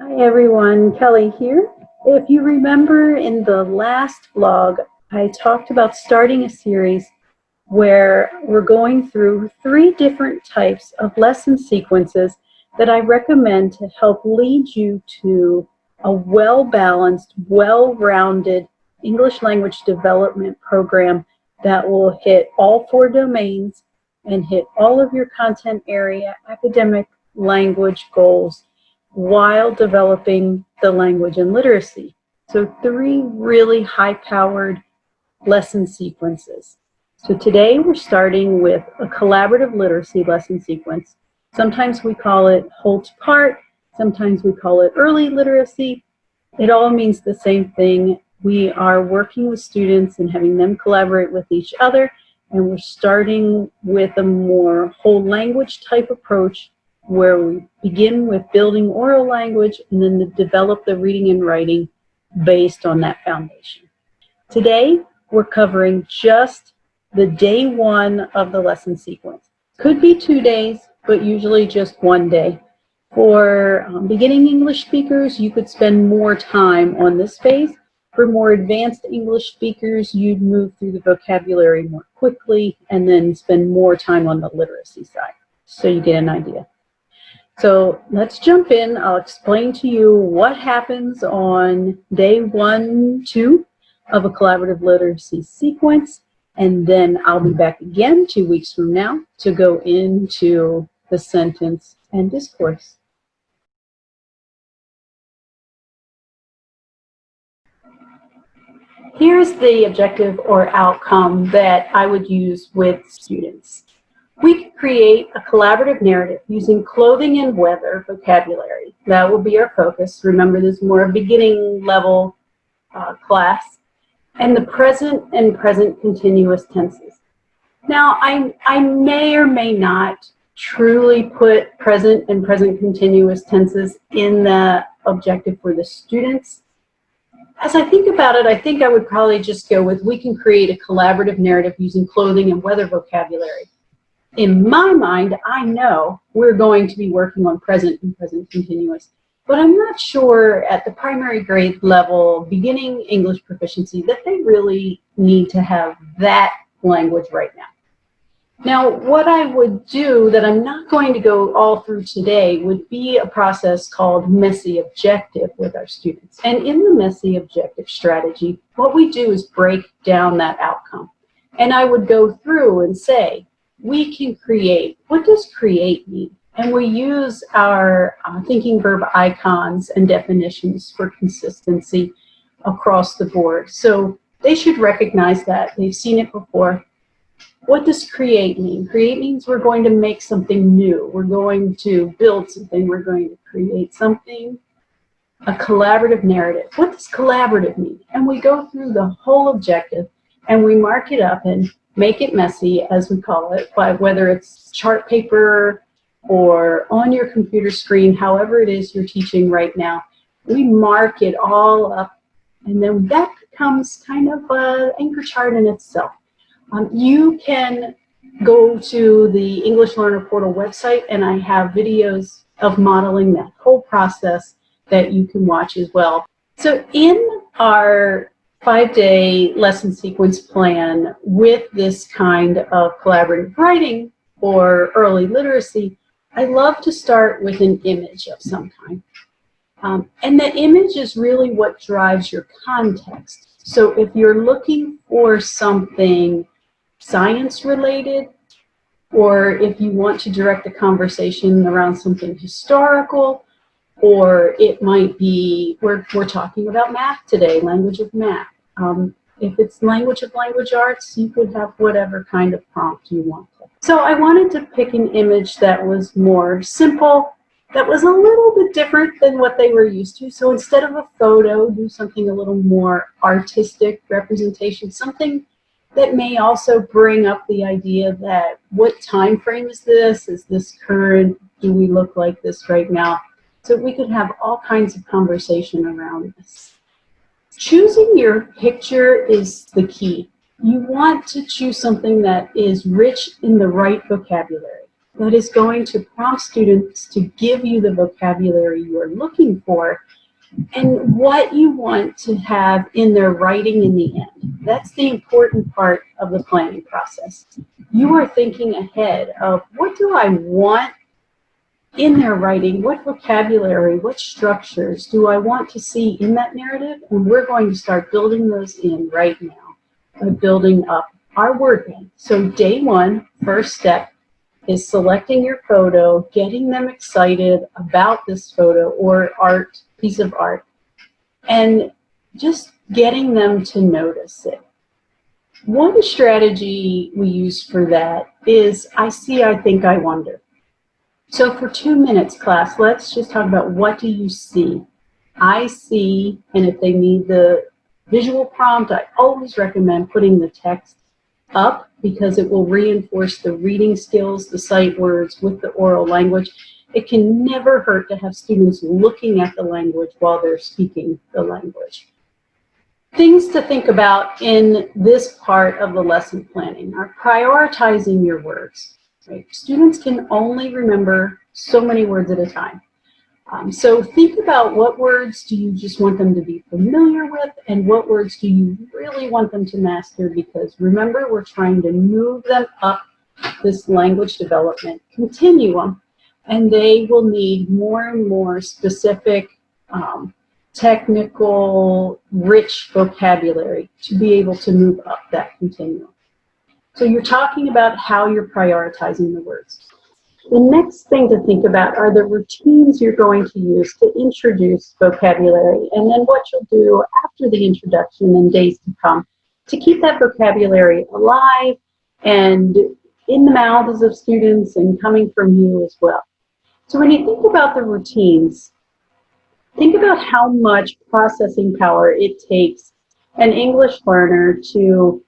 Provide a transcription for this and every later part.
Hi everyone, Kelly here. If you remember in the last vlog, I talked about starting a series where we're going through 3 different types of lesson sequences that I recommend to help lead you to a well-balanced, well-rounded English language development program that will hit all 4 domains and hit all of your content area, academic, language goals while developing the language and literacy. So 3 really high-powered lesson sequences. So today we're starting with a collaborative literacy lesson sequence. Sometimes we call it whole to part, sometimes we call it early literacy. It all means the same thing. We are working with students and having them collaborate with each other, and we're starting with a more whole language type approach where we begin with building oral language and then develop the reading and writing based on that foundation. Today, we're covering just the day 1 of the lesson sequence. Could be 2 days, but usually just 1 day. For beginning English speakers, you could spend more time on this phase. For more advanced English speakers, you'd move through the vocabulary more quickly and then spend more time on the literacy side, so you get an idea. So let's jump in. I'll explain to you what happens on day 1, 2 of a collaborative literacy sequence, and then I'll be back again 2 weeks from now to go into the sentence and discourse. Here's the objective or outcome that I would use with students. We could create a collaborative narrative using clothing and weather vocabulary. That will be our focus. Remember, this is more a beginning level class. And the present and present continuous tenses. Now, I may or may not truly put present and present continuous tenses in the objective for the students. As I think about it, I think I would probably just go with we can create a collaborative narrative using clothing and weather vocabulary. In my mind, I know we're going to be working on present and present continuous, but I'm not sure at the primary grade level, beginning English proficiency, that they really need to have that language right now. Now, what I would do that I'm not going to go all through today would be a process called messy objective with our students. And in the messy objective strategy, what we do is break down that outcome. And I would go through and say, we can create. What does create mean? And we use our thinking verb icons and definitions for consistency across the board. So they should recognize that. They've seen it before. What does create mean? Create means we're going to make something new. We're going to build something. We're going to create something. A collaborative narrative. What does collaborative mean? And we go through the whole objective and we mark it up and make it messy, as we call it, by whether it's chart paper or on your computer screen, however it is you're teaching right now. We mark it all up, and then that becomes kind of an anchor chart in itself. You can go to the English Learner Portal website, and I have videos of modeling that whole process that you can watch as well. So in our 5-day lesson sequence plan with this kind of collaborative writing or early literacy, I love to start with an image of some kind. And the image is really what drives your context. So if you're looking for something science related, or if you want to direct the conversation around something historical, or it might be, we're talking about math today, language of math. If it's language of language arts, you could have whatever kind of prompt you want. So I wanted to pick an image that was more simple, that was a little bit different than what they were used to. So instead of a photo, do something a little more artistic representation, something that may also bring up the idea that what time frame is this? Is this current? Do we look like this right now? So we could have all kinds of conversation around this. Choosing your picture is the key. You want to choose something that is rich in the right vocabulary. that is going to prompt students to give you the vocabulary you are looking for and what you want to have in their writing in the end. That's the important part of the planning process. You are thinking ahead of what do I want in their writing, what vocabulary, what structures do I want to see in that narrative, and we're going to start building those in right now by building up our word bank. So day one, first step, is selecting your photo, getting them excited about this photo or piece of art, and just getting them to notice it. One strategy we use for that is I see, I think, I wonder. So for 2 minutes, class, let's just talk about what do you see? I see, and if they need the visual prompt, I always recommend putting the text up because it will reinforce the reading skills, the sight words with the oral language. It can never hurt to have students looking at the language while they're speaking the language. Things to think about in this part of the lesson planning are prioritizing your words. Right? Students can only remember so many words at a time. So think about what words do you just want them to be familiar with and what words do you really want them to master, because remember, we're trying to move them up this language development continuum, and they will need more and more specific, technical, rich vocabulary to be able to move up that continuum. So you're talking about how you're prioritizing the words. The next thing to think about are the routines you're going to use to introduce vocabulary, and then what you'll do after the introduction and days to come to keep that vocabulary alive and in the mouths of students and coming from you as well. So when you think about the routines, think about how much processing power it takes an English learner to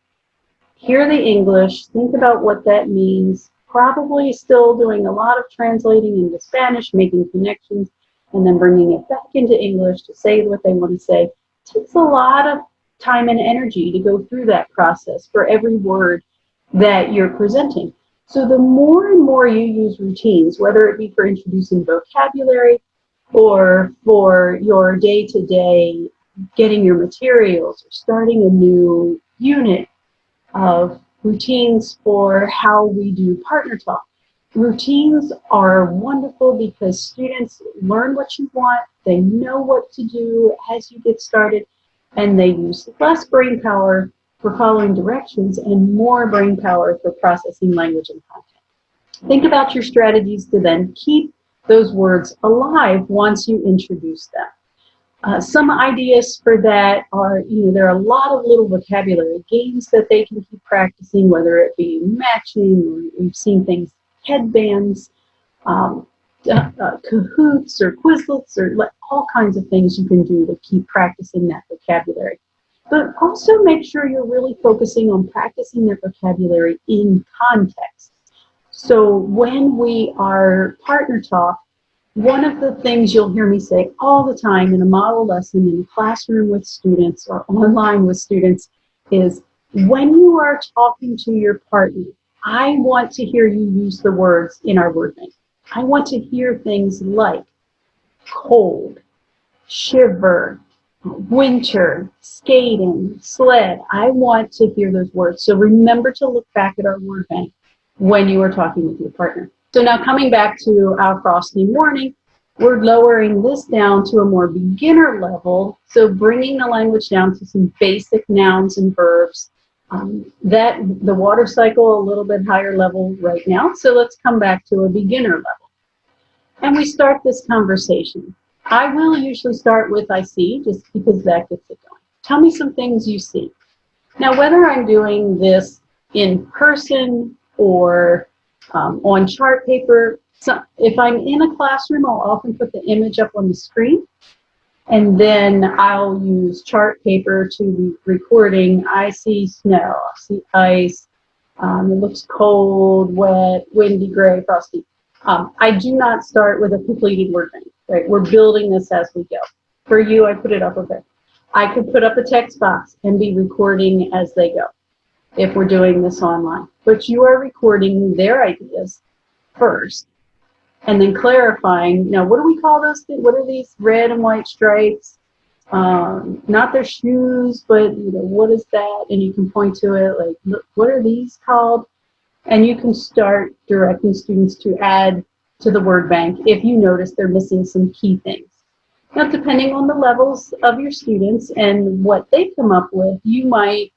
hear the English, think about what that means, probably still doing a lot of translating into Spanish, making connections, and then bringing it back into English to say what they want to say. It takes a lot of time and energy to go through that process for every word that you're presenting. So the more and more you use routines, whether it be for introducing vocabulary or for your day-to-day getting your materials or starting a new unit of routines for how we do partner talk. Routines are wonderful because students learn what you want, they know what to do as you get started, and they use less brain power for following directions and more brain power for processing language and content. Think about your strategies to then keep those words alive once you introduce them. Some ideas for that are, there are a lot of little vocabulary games that they can keep practicing, whether it be matching, or we've seen things, headbands, Kahoots or Quizlets, or all kinds of things you can do to keep practicing that vocabulary. But also make sure you're really focusing on practicing their vocabulary in context. So when we are partner talk, one of the things you'll hear me say all the time in a model lesson, in a classroom with students or online with students, is when you are talking to your partner, I want to hear you use the words in our word bank. I want to hear things like cold, shiver, winter, skating, sled. I want to hear those words. So remember to look back at our word bank when you are talking with your partner. So now coming back to our frosty morning, we're lowering this down to a more beginner level. So bringing the language down to some basic nouns and verbs. The water cycle a little bit higher level right now. So let's come back to a beginner level. And we start this conversation. I will usually start with I see, just because that gets it going. Tell me some things you see. Now, whether I'm doing this in person or on chart paper, so if I'm in a classroom, I'll often put the image up on the screen, and then I'll use chart paper to be recording. I see snow, I see ice, it looks cold, wet, windy, gray, frosty. I do not start with a completed word bank, right? We're building this as we go. For you, I put it up okay. I could put up a text box and be recording as they go if we're doing this online. But you are recording their ideas first, and then clarifying, now what do we call those things? What are these red and white stripes? Not their shoes, but what is that? And you can point to it, like, look, what are these called? And you can start directing students to add to the word bank if you notice they're missing some key things. Now, depending on the levels of your students and what they come up with, you might,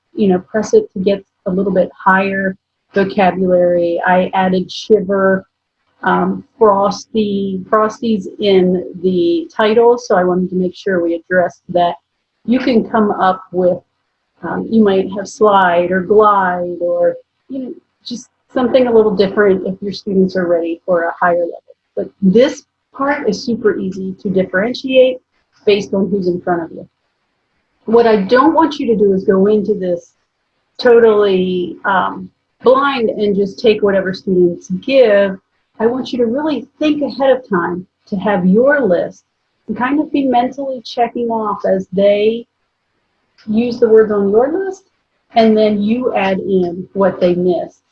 press it to get a little bit higher vocabulary. I added shiver, Frosty's in the title, so I wanted to make sure we addressed that. You can come up with, you might have slide or glide or, just something a little different if your students are ready for a higher level. But this part is super easy to differentiate based on who's in front of you. What I don't want you to do is go into this totally blind and just take whatever students give. I want you to really think ahead of time to have your list and kind of be mentally checking off as they use the words on your list, and then you add in what they missed.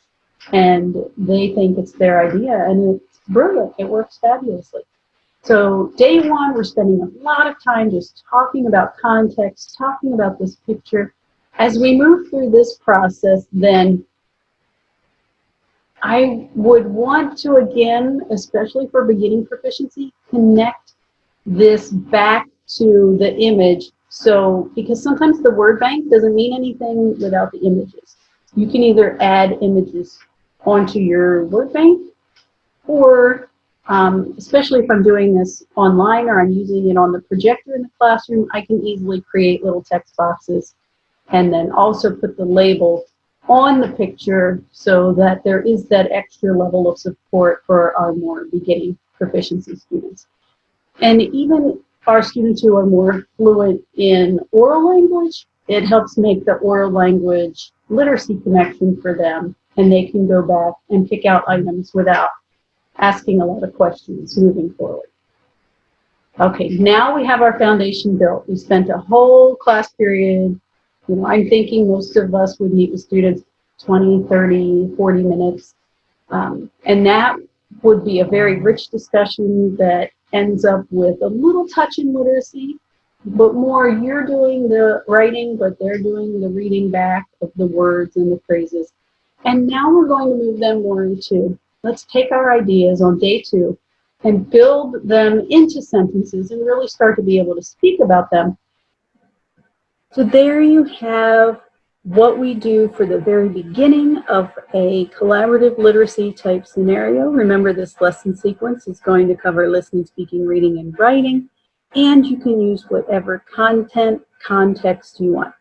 And they think it's their idea, and it's brilliant. It works fabulously. So day one, we're spending a lot of time just talking about context, talking about this picture. As we move through this process, then I would want to, again, especially for beginning proficiency, connect this back to the image. So, because sometimes the word bank doesn't mean anything without the images. You can either add images onto your word bank, or especially if I'm doing this online or I'm using it on the projector in the classroom, I can easily create little text boxes and then also put the label on the picture so that there is that extra level of support for our more beginning proficiency students. And even our students who are more fluent in oral language, it helps make the oral language literacy connection for them, and they can go back and pick out items without asking a lot of questions moving forward. Okay, now we have our foundation built. We spent a whole class period. I'm thinking most of us would meet with students 20, 30, 40 minutes. And that would be a very rich discussion that ends up with a little touch in literacy, but more you're doing the writing, but they're doing the reading back of the words and the phrases. And now we're going to move them more into, let's take our ideas on day two and build them into sentences and really start to be able to speak about them. So there you have what we do for the very beginning of a collaborative literacy type scenario. Remember, this lesson sequence is going to cover listening, speaking, reading, and writing, and you can use whatever context you want.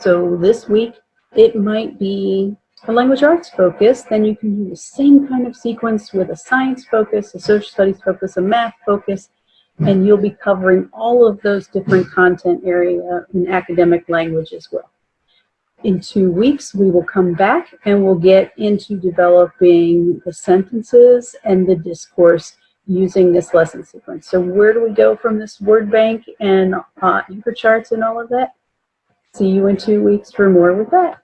So this week, it might be a language arts focus, then you can do the same kind of sequence with a science focus, a social studies focus, a math focus, and you'll be covering all of those different content area in academic language as well. In 2 weeks, we will come back and we'll get into developing the sentences and the discourse using this lesson sequence. So where do we go from this word bank and anchor charts and all of that? See you in 2 weeks for more with that.